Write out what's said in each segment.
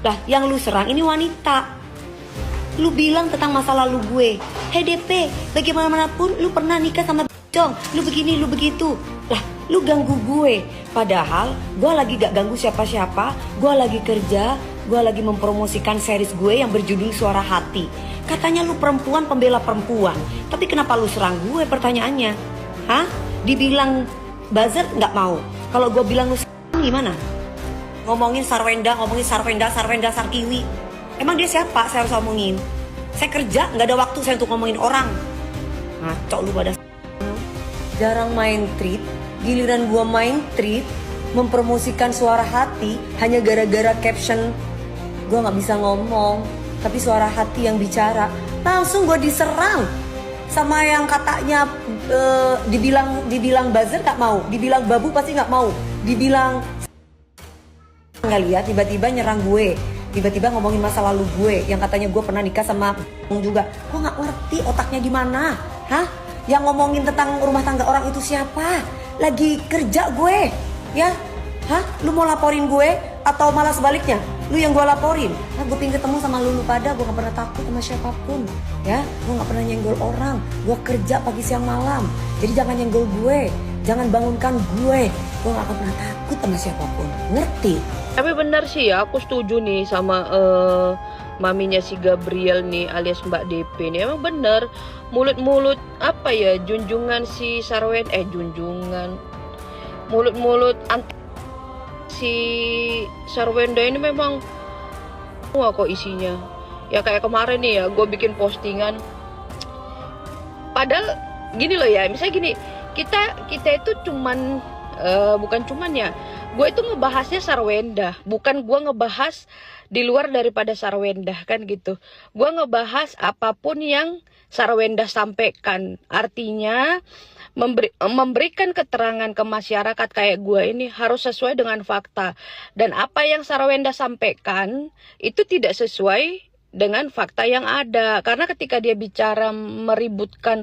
Lah, yang lu serang ini wanita. Lu bilang tentang masa lalu gue. Hei DP, bagaimanapun lu pernah nikah sama Jong. Lu begini, lu begitu. Lah, lu ganggu gue. Padahal gue lagi gak ganggu siapa-siapa. Gue lagi kerja. Gue lagi mempromosikan series gue yang berjudul Suara Hati. Katanya lu perempuan pembela perempuan. Tapi kenapa lu serang gue, pertanyaannya? Hah? Dibilang buzzer gak mau. Kalau gue bilang lu gimana? Ngomongin Sarwenda, Sarwenda Sarkiwi. Emang dia siapa saya harus ngomongin? Saya kerja, nggak ada waktu saya untuk ngomongin orang. Ngaco lu pada. Jarang main treat, giliran gua main treat, mempromosikan Suara Hati hanya gara-gara caption. Gua nggak bisa ngomong, tapi Suara Hati yang bicara. Langsung gua diserang sama yang katanya dibilang buzzer nggak mau, dibilang babu pasti nggak mau, dibilang nggak lihat tiba-tiba nyerang gue, tiba-tiba ngomongin masa lalu gue yang katanya gue pernah nikah sama juga. Gue nggak ngerti otaknya di mana. Hah? Yang ngomongin tentang rumah tangga orang itu siapa? Lagi kerja gue, ya? Hah? Lu mau laporin gue atau malah sebaliknya? Lu yang gue laporin? Nah, gue pengen ketemu sama lu pada. Gue nggak pernah takut sama siapapun, ya? Gue nggak pernah nyenggol orang. Gue kerja pagi siang malam. Jadi jangan nyenggol gue, jangan bangunkan gue. Gue nggak akan pernah takut sama siapapun. Ngerti? Tapi benar sih ya, aku setuju nih sama maminya si Gabriel nih alias Mbak DP nih. Emang bener, mulut-mulut apa ya, junjungan si Sarwen, junjungan mulut-mulut si Sarwenda ini memang wah kok isinya. Ya kayak kemarin nih ya, gue bikin postingan. Padahal gini loh ya, misalnya gini, kita itu cuman bukan cuman ya, gue itu ngebahasnya Sarwenda, bukan gue ngebahas di luar daripada Sarwenda kan gitu. Gue ngebahas apapun yang Sarwenda sampaikan. Artinya memberikan keterangan ke masyarakat kayak gue ini harus sesuai dengan fakta. Dan apa yang Sarwenda sampaikan itu tidak sesuai dengan fakta yang ada. Karena ketika dia bicara meributkan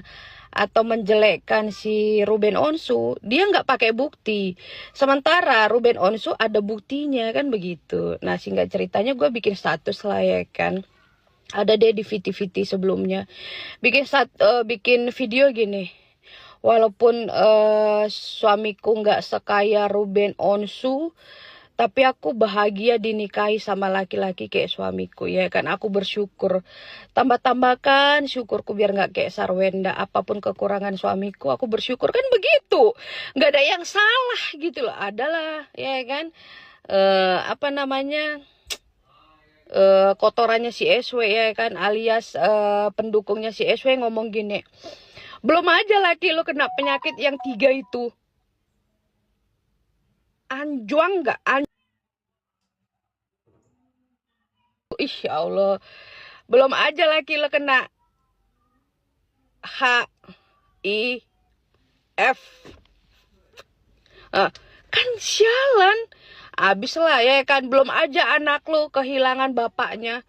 atau menjelekkan si Ruben Onsu, dia nggak pakai bukti. Sementara Ruben Onsu ada buktinya kan begitu. Nah singkat ceritanya gue bikin status lah ya kan. Ada deh di VT sebelumnya. Bikin video gini. Walaupun suamiku nggak sekaya Ruben Onsu, tapi aku bahagia dinikahi sama laki-laki kayak suamiku ya kan. Aku bersyukur. Tambahkan syukurku biar nggak kayak Sarwenda. Apapun kekurangan suamiku aku bersyukur kan begitu. Nggak ada yang salah gitu loh. Adalah ya kan. Apa namanya, kotorannya si SW ya kan, alias pendukungnya si SW ngomong gini. Belum aja laki lo kena penyakit yang 3 itu. Anjuang nggak? Ih ya Allah. Belum aja laki lo kena HIV. Kan sialan. Abis lah ya kan. Belum aja anak lo kehilangan bapaknya.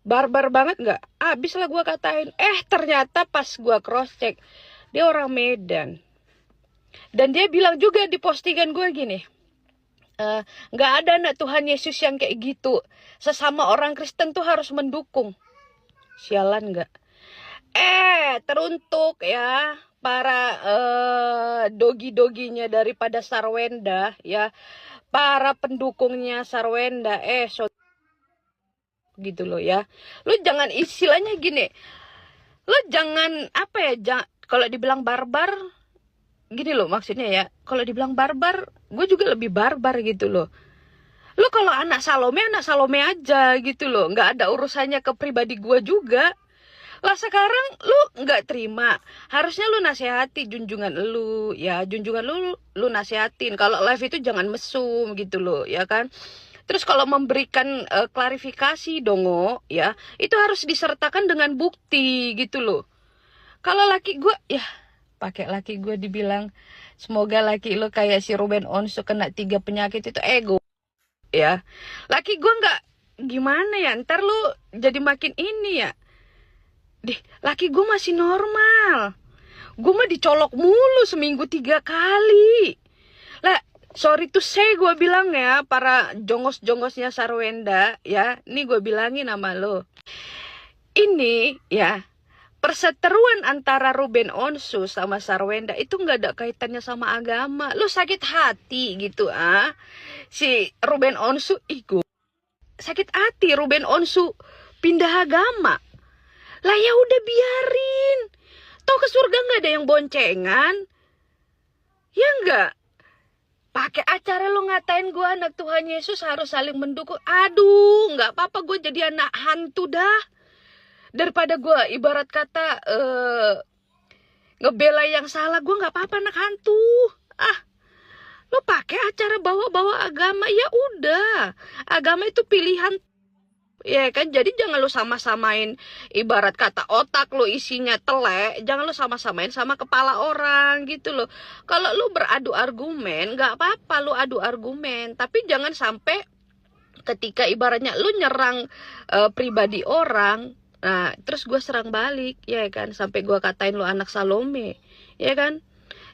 Barbar banget nggak? Abis lah gue katain. Ternyata pas gue cross check, dia orang Medan. Dan dia bilang juga di postingan gue gini, nggak ada anak Tuhan Yesus yang kayak gitu. Sesama orang Kristen tuh harus mendukung. Sialan nggak? Teruntuk ya para dogi-doginya daripada Sarwenda ya, para pendukungnya Sarwenda, gitu loh ya. Lu jangan istilahnya gini. Lu jangan apa ya, kalau dibilang barbar gini loh maksudnya ya. Kalau dibilang barbar, gue juga lebih barbar gitu loh. Lu kalau anak Salome aja gitu loh. Nggak ada urusannya ke pribadi gue juga. Lah sekarang lu nggak terima. Harusnya lu nasihati junjungan lu. Ya junjungan lu nasihatin. Kalau live itu jangan mesum gitu loh ya kan. Terus kalau memberikan klarifikasi dongo ya, itu harus disertakan dengan bukti gitu loh. Kalau laki gue ya, pakai laki gue dibilang semoga laki lo kayak si Ruben Onsu kena 3 penyakit itu ego ya. Laki gue nggak gimana ya, ntar lu jadi makin ini ya. Laki gue masih normal. Gue mah dicolok mulu seminggu 3 kali. Lah sorry to say gue bilang ya, para jongos-jongosnya Sarwenda ya, ini gue bilangin sama lo. Ini ya, perseteruan antara Ruben Onsu sama Sarwenda itu nggak ada kaitannya sama agama. Lo sakit hati gitu si Ruben Onsu sakit hati Ruben Onsu pindah agama. Lah ya udah biarin. Toh ke surga nggak ada yang boncengan. Ya enggak. Pakai acara lo ngatain gue anak Tuhan Yesus harus saling mendukung. Aduh, nggak apa-apa gue jadi anak hantu dah. Daripada gue ibarat kata ngebela yang salah, gue nggak apa-apa anak hantu. Lo pakai acara bawa-bawa agama, ya udah. Agama itu pilihan. Ya kan, jadi jangan lo sama-samain ibarat kata otak lo isinya telek, jangan lo sama-samain sama kepala orang gitu loh. Kalau lo beradu argumen, nggak apa-apa lo adu argumen, tapi jangan sampai ketika ibaratnya lo nyerang pribadi orang, nah terus gue serang balik, ya kan, sampai gue katain lo anak Salome, ya kan.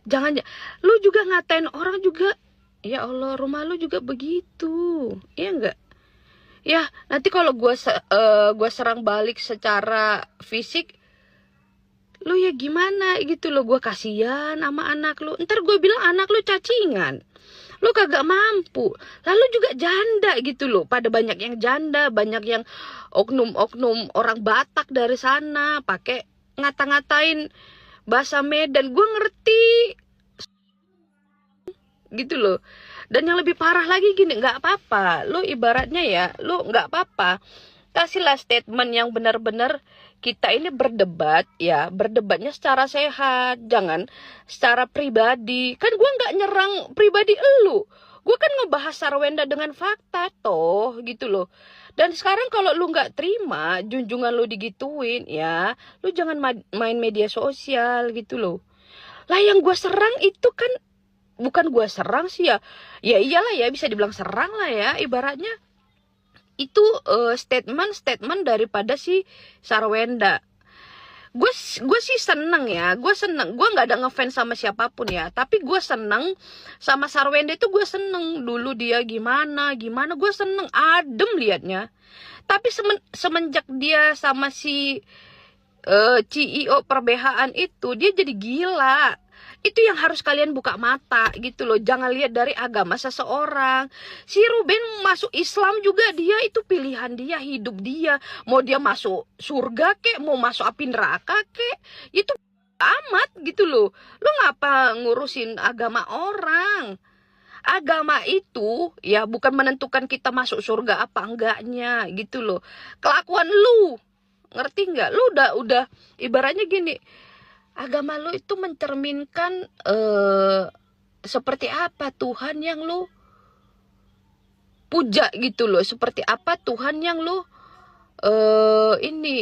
Jangan, lo juga ngatain orang juga, ya Allah, rumah lo juga begitu, ya enggak. Ya, nanti kalau gue serang balik secara fisik, lu ya gimana gitu loh, gue kasihan sama anak lu. Ntar gue bilang anak lu cacingan, lu kagak mampu. Lalu juga janda gitu loh, pada banyak yang janda, banyak yang oknum-oknum orang Batak dari sana, pakai ngata-ngatain bahasa Medan. Gue ngerti gitu loh. Dan yang lebih parah lagi gini, nggak apa-apa, lo ibaratnya ya, lo nggak apa-apa, kasihlah statement yang benar-benar kita ini berdebat ya, berdebatnya secara sehat, jangan secara pribadi. Kan gue nggak nyerang pribadi elu, gue kan ngebahas Sarwenda dengan fakta toh gitu loh. Dan sekarang kalau lu nggak terima junjungan lu digituin ya, lu jangan main media sosial gitu loh. Lah yang gue serang itu kan bukan gue serang sih ya, ya iyalah ya, bisa dibilang serang lah ya, ibaratnya itu statement daripada si Sarwenda. Gue sih seneng ya, gue nggak ada ngefans sama siapapun ya, tapi gue seneng sama Sarwenda itu, gue seneng dulu dia gimana gue seneng, adem liatnya. Tapi semenjak dia sama si CEO perbehaan itu, dia jadi gila. Itu yang harus kalian buka mata gitu loh. Jangan lihat dari agama seseorang. Si Ruben masuk Islam juga, dia itu pilihan dia, hidup dia. Mau dia masuk surga kek, mau masuk api neraka kek, itu amat gitu loh. Lu ngapa ngurusin agama orang? Agama itu ya bukan menentukan kita masuk surga apa enggaknya gitu loh. Kelakuan lu, ngerti nggak? Lu udah ibaratnya gini, agama lu itu mencerminkan seperti apa Tuhan yang lu puja gitu loh, seperti apa Tuhan yang lu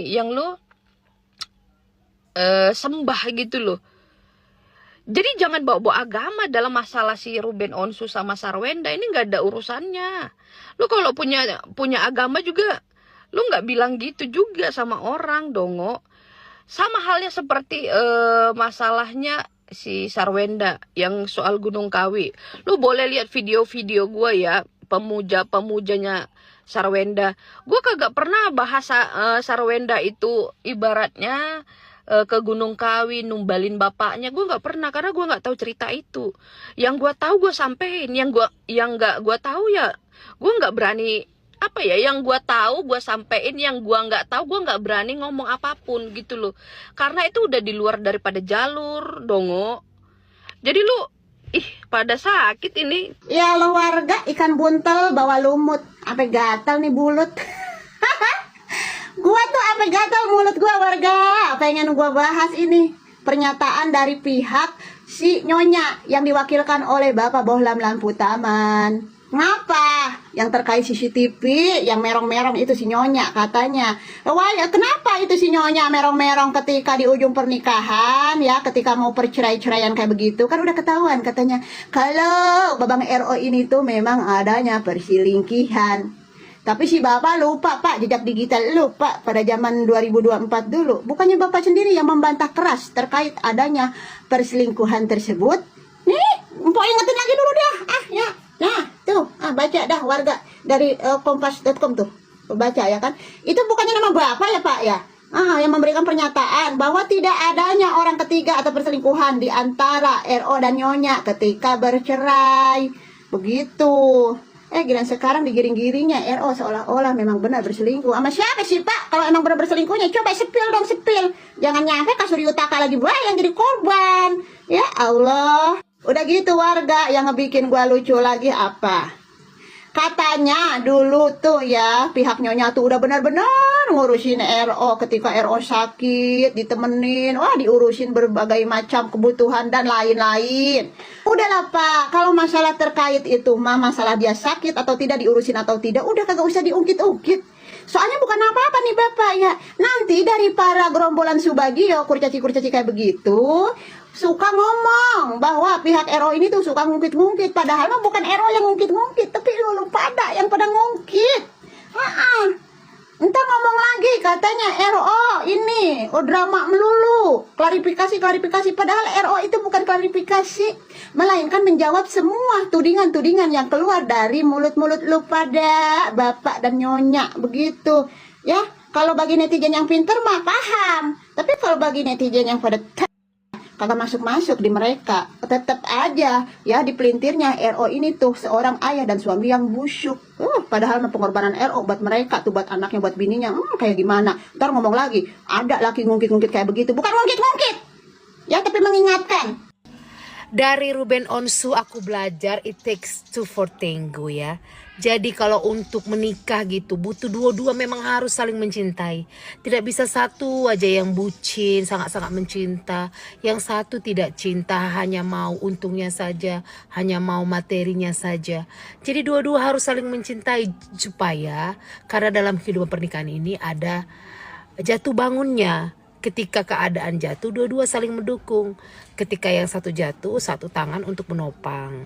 yang lu sembah gitu loh. Jadi jangan bawa-bawa agama dalam masalah si Ruben Onsu sama Sarwenda, ini nggak ada urusannya. Lu kalau punya agama juga, lu nggak bilang gitu juga sama orang dongo. Sama halnya seperti masalahnya si Sarwenda yang soal Gunung Kawi. Lu boleh lihat video-video gue ya, pemuja-pemujanya Sarwenda. Gue kagak pernah bahas Sarwenda itu ibaratnya ke Gunung Kawi numbalin bapaknya. Gue nggak pernah, karena gue nggak tahu cerita itu. Yang gue tahu gue sampein, yang nggak gue tahu ya gue nggak berani. Apa ya, yang gue tahu gue sampein, yang gue nggak tahu gue nggak berani ngomong apapun gitu loh, karena itu udah di luar daripada jalur dongo. Jadi lu pada sakit ini ya. Lo warga ikan buntel bawa lumut, apa gatal nih bulut. Gua tuh apa gatal mulut gua warga. Pengen gua bahas ini pernyataan dari pihak si Nyonya yang diwakilkan oleh Bapak Bohlam Lampu Taman. Ngapa? Yang terkait CCTV yang merong-merong itu si Nyonya katanya. Wah ya, kenapa itu si Nyonya merong-merong ketika di ujung pernikahan ya, ketika mau percerai-ceraian kayak begitu, kan udah ketahuan katanya kalau Babang RO ini tuh memang adanya perselingkuhan. Tapi si Bapak lupa Pak, jejak digital lupa pada zaman 2024 dulu. Bukannya Bapak sendiri yang membantah keras terkait adanya perselingkuhan tersebut? Nih Mpok ingetin lagi dulu dah. Ya. Nah, tuh, baca dah warga dari kompas.com tuh. Baca ya kan. Itu bukannya nama Bapak ya, Pak ya? Yang memberikan pernyataan bahwa tidak adanya orang ketiga atau perselingkuhan di antara RO dan Nyonya ketika bercerai. Begitu. Giliran sekarang digiring-giringnya RO seolah-olah memang benar berselingkuh. Sama siapa sih, Pak? Kalau emang benar berselingkuhnya, coba sepil dong, sepil. Jangan nyampe Kak Surya Utaka lagi yang jadi korban. Ya Allah. Udah gitu warga yang ngebikin gua lucu lagi apa? Katanya dulu tuh ya pihak Nyonya tuh udah benar-benar ngurusin RO ketika RO sakit, ditemenin, diurusin berbagai macam kebutuhan dan lain-lain. Udahlah Pak, kalau masalah terkait itu masalah dia sakit atau tidak, diurusin atau tidak, udah kagak usah diungkit-ungkit. Soalnya bukan apa-apa nih Bapak ya. Nanti dari para gerombolan Subagio, kurcaci-kurcaci kayak begitu, suka ngomong bahwa pihak RO ini tuh suka ngungkit-ngungkit. Padahal mah bukan RO yang ngungkit-ngungkit, tapi lu pada yang pada ngungkit. Entar ngomong lagi katanya RO ini drama melulu, klarifikasi. Padahal RO itu bukan klarifikasi, melainkan menjawab semua tudingan-tudingan yang keluar dari mulut-mulut lu pada Bapak dan Nyonya. Begitu ya. Kalau bagi netizen yang pinter mah paham, tapi kalau bagi netizen yang pada kagak masuk di mereka, tetap aja ya dipelintirnya RO ini tuh seorang ayah dan suami yang busuk. Padahal pengorbanan RO buat mereka tuh, buat anaknya, buat bininya, kayak gimana. Ntar ngomong lagi, ada laki ngungkit-ngungkit kayak begitu. Bukan ngungkit-ngungkit ya, tapi mengingatkan. Dari Ruben Onsu aku belajar it takes two for tango ya. Jadi kalau untuk menikah gitu butuh dua-dua, memang harus saling mencintai. Tidak bisa satu aja yang bucin, sangat-sangat mencinta. Yang satu tidak cinta, hanya mau untungnya saja, hanya mau materinya saja. Jadi dua-dua harus saling mencintai supaya, karena dalam kehidupan pernikahan ini ada jatuh bangunnya. Ketika keadaan jatuh, dua-dua saling mendukung. Ketika yang satu jatuh, satu tangan untuk menopang.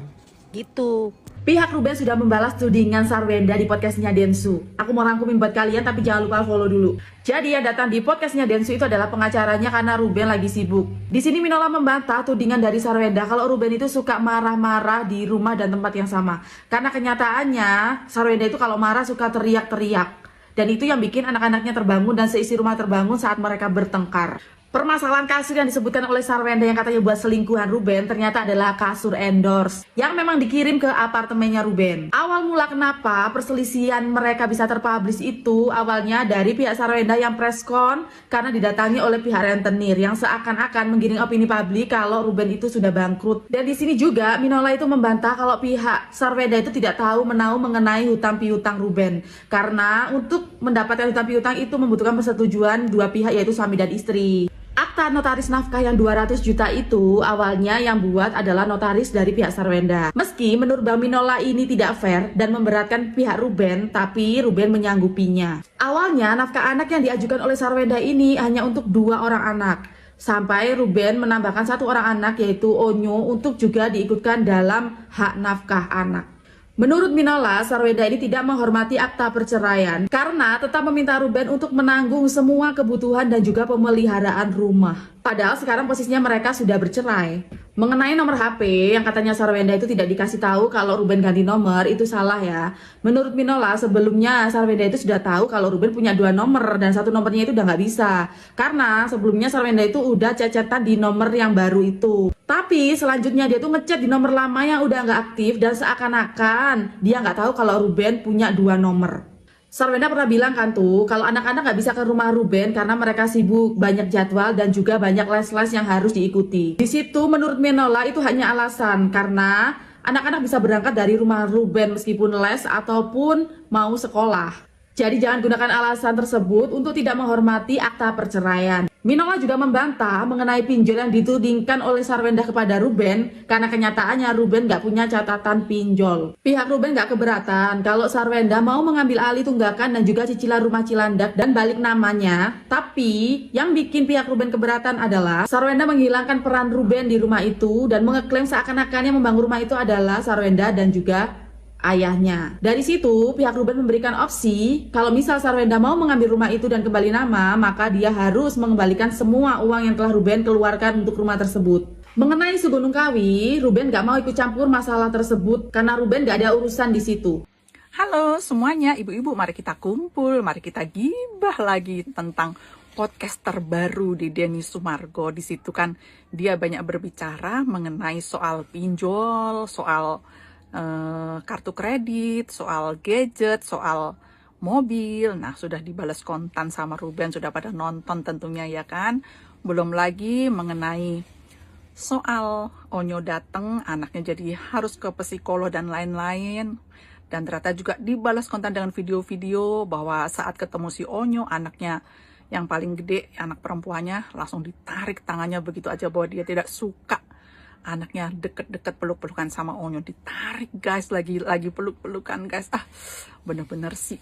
Gitu. Pihak Ruben sudah membalas tudingan Sarwenda di podcastnya Densu. Aku mau rangkumin buat kalian, tapi jangan lupa follow dulu. Jadi yang datang di podcastnya Densu itu adalah pengacaranya karena Ruben lagi sibuk. Di sini Minola membantah tudingan dari Sarwenda kalau Ruben itu suka marah-marah di rumah dan tempat yang sama. Karena kenyataannya Sarwenda itu kalau marah suka teriak-teriak. Dan itu yang bikin anak-anaknya terbangun dan seisi rumah terbangun saat mereka bertengkar. Permasalahan kasur yang disebutkan oleh Sarwenda yang katanya buat selingkuhan Ruben ternyata adalah kasur endorse yang memang dikirim ke apartemennya Ruben. Awal mula kenapa perselisihan mereka bisa terpublish itu awalnya dari pihak Sarwenda yang preskon karena didatangi oleh pihak rentenir yang seakan-akan menggiring opini publik kalau Ruben itu sudah bangkrut. Dan di sini juga Minola itu membantah kalau pihak Sarwenda itu tidak tahu menahu mengenai hutang piutang Ruben, karena untuk mendapatkan hutang piutang itu membutuhkan persetujuan dua pihak, yaitu suami dan istri. Akta notaris nafkah yang 200 juta itu awalnya yang buat adalah notaris dari pihak Sarwenda. Meski menurut Bang Minola ini tidak fair dan memberatkan pihak Ruben, tapi Ruben menyanggupinya. Awalnya nafkah anak yang diajukan oleh Sarwenda ini hanya untuk 2 orang anak. Sampai Ruben menambahkan 1 orang anak yaitu Onyo untuk juga diikutkan dalam hak nafkah anak. Menurut Minola, Sarwenda ini tidak menghormati akta perceraian karena tetap meminta Ruben untuk menanggung semua kebutuhan dan juga pemeliharaan rumah. Padahal sekarang posisinya mereka sudah bercerai. Mengenai nomor HP yang katanya Sarwenda itu tidak dikasih tahu kalau Ruben ganti nomor, itu salah ya. Menurut Minola, sebelumnya Sarwenda itu sudah tahu kalau Ruben punya 2 nomor dan 1 nomornya itu udah nggak bisa. Karena sebelumnya Sarwenda itu udah chat-chatan di nomor yang baru itu. Tapi selanjutnya dia tuh ngechat di nomor lama yang udah nggak aktif dan seakan-akan dia nggak tahu kalau Ruben punya 2 nomor. Sarwenda pernah bilang kan tuh kalau anak-anak nggak bisa ke rumah Ruben karena mereka sibuk, banyak jadwal dan juga banyak les-les yang harus diikuti. Di situ menurut Minola itu hanya alasan karena anak-anak bisa berangkat dari rumah Ruben meskipun les ataupun mau sekolah. Jadi jangan gunakan alasan tersebut untuk tidak menghormati akta perceraian. Minola juga membantah mengenai pinjol yang ditudingkan oleh Sarwenda kepada Ruben karena kenyataannya Ruben gak punya catatan pinjol. Pihak Ruben gak keberatan kalau Sarwenda mau mengambil alih tunggakan dan juga cicilan rumah Cilandak dan balik namanya. Tapi yang bikin pihak Ruben keberatan adalah Sarwenda menghilangkan peran Ruben di rumah itu dan mengeklaim seakan-akan yang membangun rumah itu adalah Sarwenda dan juga ayahnya. Dari situ pihak Ruben memberikan opsi kalau misal Sarwenda mau mengambil rumah itu dan kembali nama, maka dia harus mengembalikan semua uang yang telah Ruben keluarkan untuk rumah tersebut. Mengenai isu Gunung Kawi, Ruben gak mau ikut campur masalah tersebut karena Ruben gak ada urusan di situ. Halo semuanya, ibu-ibu, mari kita kumpul, mari kita gibah lagi tentang podcast terbaru di Denny Sumargo. Di situ kan dia banyak berbicara mengenai soal pinjol, soal kartu kredit, soal gadget, soal mobil. Nah, sudah dibalas kontan sama Ruben, sudah pada nonton tentunya ya kan. Belum lagi mengenai soal Onyo dateng, anaknya jadi harus ke psikolog dan lain-lain. Dan ternyata juga dibalas konten dengan video-video bahwa saat ketemu si Onyo, anaknya yang paling gede, anak perempuannya, langsung ditarik tangannya begitu aja bahwa dia tidak suka anaknya deket-deket peluk-pelukan sama Onyo. Ditarik guys, lagi peluk-pelukan guys. Bener-bener sih.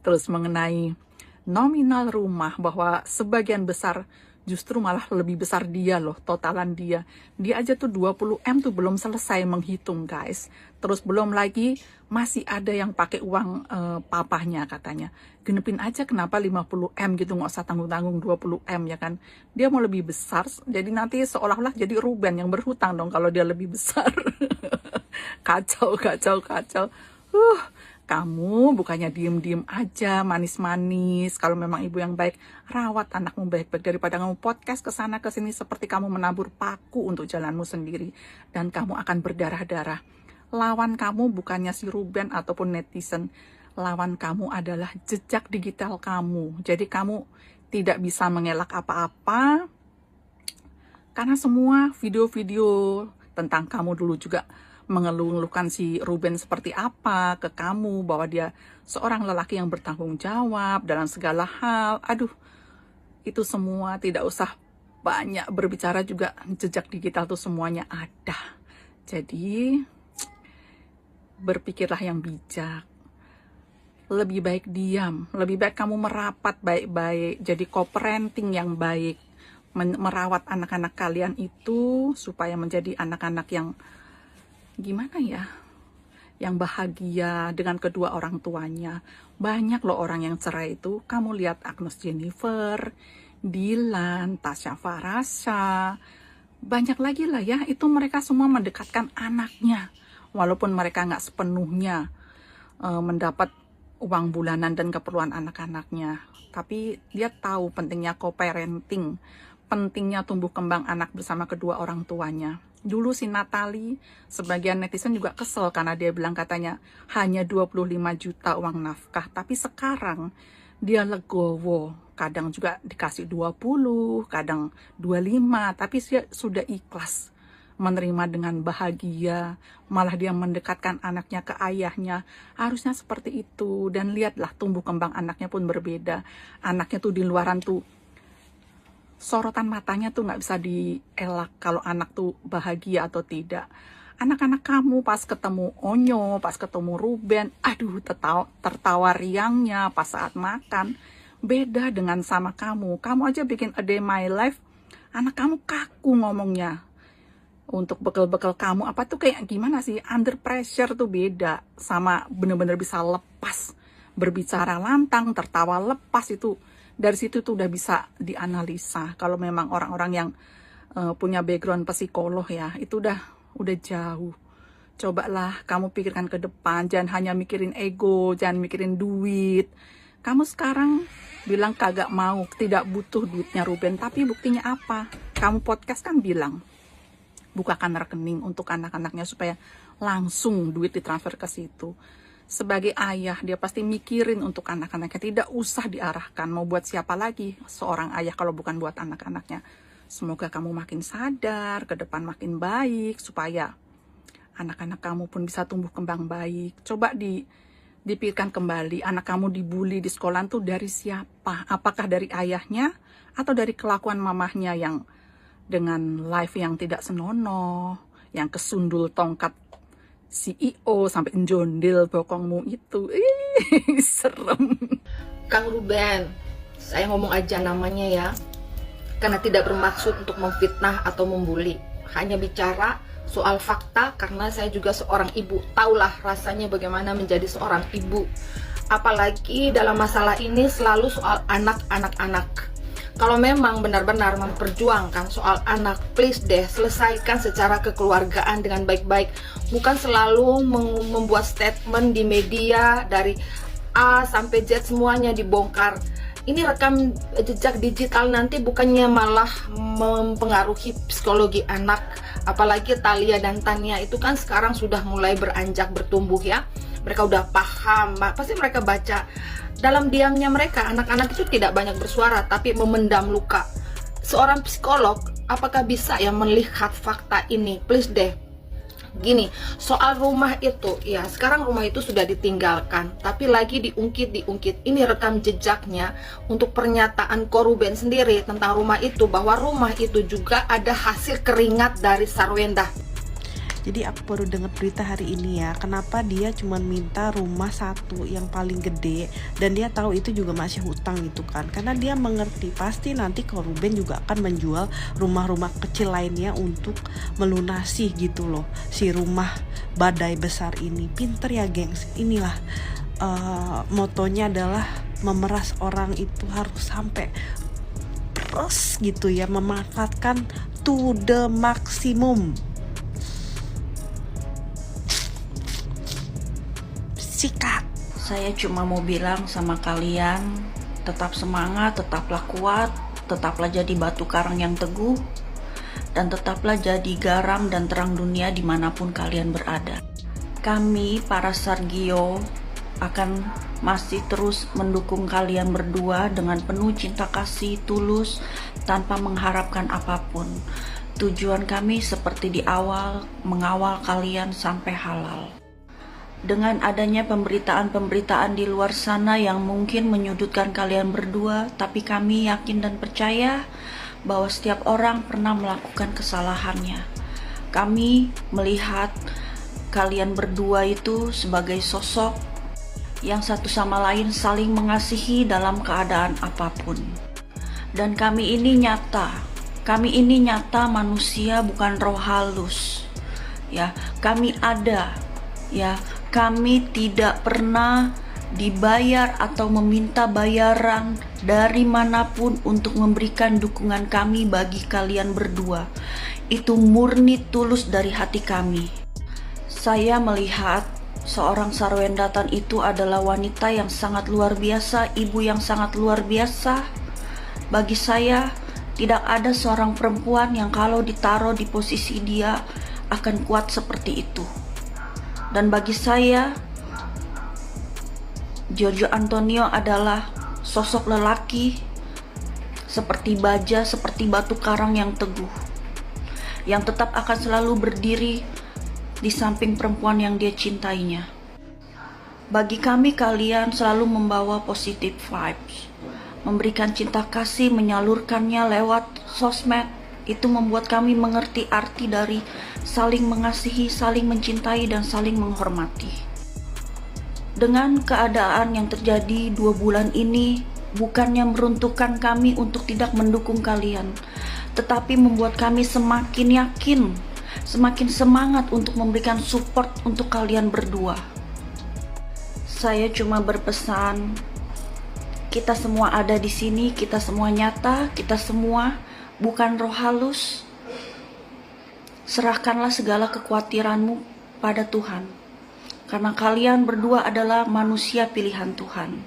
Terus mengenai nominal rumah, bahwa sebagian besar justru malah lebih besar dia loh, totalan dia aja tuh 20M tuh belum selesai menghitung guys. Terus belum lagi masih ada yang pakai uang papahnya katanya, genepin aja kenapa 50M gitu, nggak usah tanggung-tanggung 20M ya kan. Dia mau lebih besar, jadi nanti seolah-olah jadi Ruben yang berhutang dong kalau dia lebih besar. Kacau. Kamu bukannya diem-diem aja, manis-manis. Kalau memang ibu yang baik, rawat anakmu baik-baik daripada kamu podcast kesana kesini seperti kamu menabur paku untuk jalanmu sendiri. Dan kamu akan berdarah-darah. Lawan kamu bukannya si Ruben ataupun netizen. Lawan kamu adalah jejak digital kamu. Jadi kamu tidak bisa mengelak apa-apa. Karena semua video-video tentang kamu dulu juga mengeluh-ngeluhkan si Ruben seperti apa ke kamu, bahwa dia seorang lelaki yang bertanggung jawab dalam segala hal. Aduh, itu semua tidak usah banyak berbicara juga, jejak digital tuh semuanya ada. Jadi berpikirlah yang bijak. Lebih baik diam, lebih baik kamu merapat baik-baik, jadi co-parenting yang baik, merawat anak-anak kalian itu supaya menjadi anak-anak yang gimana ya, yang bahagia dengan kedua orang tuanya. Banyak loh orang yang cerai itu. Kamu lihat Agnes Jennifer, Dilan, Tasya Farasha, banyak lagi lah ya. Itu mereka semua mendekatkan anaknya, walaupun mereka nggak sepenuhnya mendapat uang bulanan dan keperluan anak-anaknya. Tapi dia tahu pentingnya co-parenting, pentingnya tumbuh kembang anak bersama kedua orang tuanya. Dulu si Natali, sebagian netizen juga kesel karena dia bilang katanya hanya 25 juta uang nafkah. Tapi sekarang dia legowo, kadang juga dikasih 20, kadang 25. Tapi dia sudah ikhlas menerima dengan bahagia. Malah dia mendekatkan anaknya ke ayahnya. Harusnya seperti itu. Dan lihatlah tumbuh kembang anaknya pun berbeda. Anaknya tuh di luaran tuh, sorotan matanya tuh nggak bisa dielak kalau anak tuh bahagia atau tidak. Anak-anak kamu pas ketemu Onyo, pas ketemu Ruben, aduh tertawa riangnya pas saat makan. Beda dengan sama kamu. Kamu aja bikin A Day My Life, anak kamu kaku ngomongnya. Untuk bekal-bekal kamu apa tuh kayak gimana sih? Under pressure tuh beda sama bener-bener bisa lepas. Berbicara lantang, tertawa lepas itu. Dari situ tuh udah bisa dianalisa. Kalau memang orang-orang yang punya background psikolog ya, itu udah jauh. Cobalah kamu pikirkan ke depan, jangan hanya mikirin ego, jangan mikirin duit. Kamu sekarang bilang kagak mau, tidak butuh duitnya Ruben, tapi buktinya apa? Kamu podcast kan bilang bukakan rekening untuk anak-anaknya supaya langsung duit ditransfer ke situ. Sebagai ayah, dia pasti mikirin untuk anak-anaknya. Tidak usah diarahkan. Mau buat siapa lagi seorang ayah kalau bukan buat anak-anaknya. Semoga kamu makin sadar, ke depan makin baik, supaya anak-anak kamu pun bisa tumbuh kembang baik. Coba dipikirkan kembali, anak kamu dibully di sekolah tuh dari siapa? Apakah dari ayahnya atau dari kelakuan mamahnya yang dengan live yang tidak senonoh, yang kesundul tongkat CEO sampai njondel bokongmu itu. Serem. Kang Ruben, saya ngomong aja namanya ya, karena tidak bermaksud untuk memfitnah atau membuli, hanya bicara soal fakta karena saya juga seorang ibu, tahulah rasanya bagaimana menjadi seorang ibu. Apalagi dalam masalah ini selalu soal anak-anak. Kalau memang benar-benar memperjuangkan soal anak, please deh selesaikan secara kekeluargaan dengan baik-baik. Bukan selalu membuat statement di media dari A sampai Z semuanya dibongkar. Ini rekam jejak digital nanti bukannya malah mempengaruhi psikologi anak. Apalagi Thalia dan Tania itu kan sekarang sudah mulai beranjak bertumbuh ya. Mereka udah paham, pasti mereka baca. Dalam diamnya mereka, anak-anak itu tidak banyak bersuara tapi memendam luka. Seorang psikolog apakah bisa ya melihat fakta ini? Please deh. Gini, soal rumah itu, ya sekarang rumah itu sudah ditinggalkan, tapi lagi diungkit. Ini rekam jejaknya untuk pernyataan Ko Ruben sendiri tentang rumah itu, bahwa rumah itu juga ada hasil keringat dari Sarwenda. Jadi aku baru dengar berita hari ini ya, kenapa dia cuma minta rumah satu yang paling gede, dan dia tahu itu juga masih hutang gitu kan, karena dia mengerti pasti nanti Ko Ruben juga akan menjual rumah-rumah kecil lainnya untuk melunasi gitu loh si rumah badai besar ini. Pinter ya gengs, inilah motonya adalah memeras orang itu harus sampai terus gitu ya, memanfaatkan to the maximum. Sikat. Saya cuma mau bilang sama kalian, tetap semangat, tetaplah kuat, tetaplah jadi batu karang yang teguh, dan tetaplah jadi garam dan terang dunia dimanapun kalian berada. Kami, para Sargio, akan masih terus mendukung kalian berdua dengan penuh cinta kasih tulus tanpa mengharapkan apapun. Tujuan kami seperti di awal, mengawal kalian sampai halal. Dengan adanya pemberitaan-pemberitaan di luar sana yang mungkin menyudutkan kalian berdua, tapi kami yakin dan percaya bahwa setiap orang pernah melakukan kesalahannya. Kami melihat kalian berdua itu sebagai sosok yang satu sama lain saling mengasihi dalam keadaan apapun. Dan kami ini nyata manusia, bukan roh halus. Ya, kami ada, ya. Kami tidak pernah dibayar atau meminta bayaran dari manapun untuk memberikan dukungan kami bagi kalian berdua. Itu murni tulus dari hati kami. Saya melihat seorang Sarwendatan itu adalah wanita yang sangat luar biasa, ibu yang sangat luar biasa. Bagi saya, tidak ada seorang perempuan yang kalau ditaruh di posisi dia akan kuat seperti itu. Dan bagi saya, Giorgio Antonio adalah sosok lelaki seperti baja, seperti batu karang yang teguh, yang tetap akan selalu berdiri di samping perempuan yang dia cintainya. Bagi kami, kalian selalu membawa positive vibes, memberikan cinta kasih, menyalurkannya lewat sosmed. Itu membuat kami mengerti arti dari saling mengasihi, saling mencintai, dan saling menghormati. Dengan keadaan yang terjadi 2 bulan ini, bukannya meruntuhkan kami untuk tidak mendukung kalian, tetapi membuat kami semakin yakin, semakin semangat untuk memberikan support untuk kalian berdua. Saya cuma berpesan, kita semua ada di sini, kita semua nyata, kita semua bukan roh halus. Serahkanlah segala kekhawatiranmu pada Tuhan, karena kalian berdua adalah manusia pilihan Tuhan.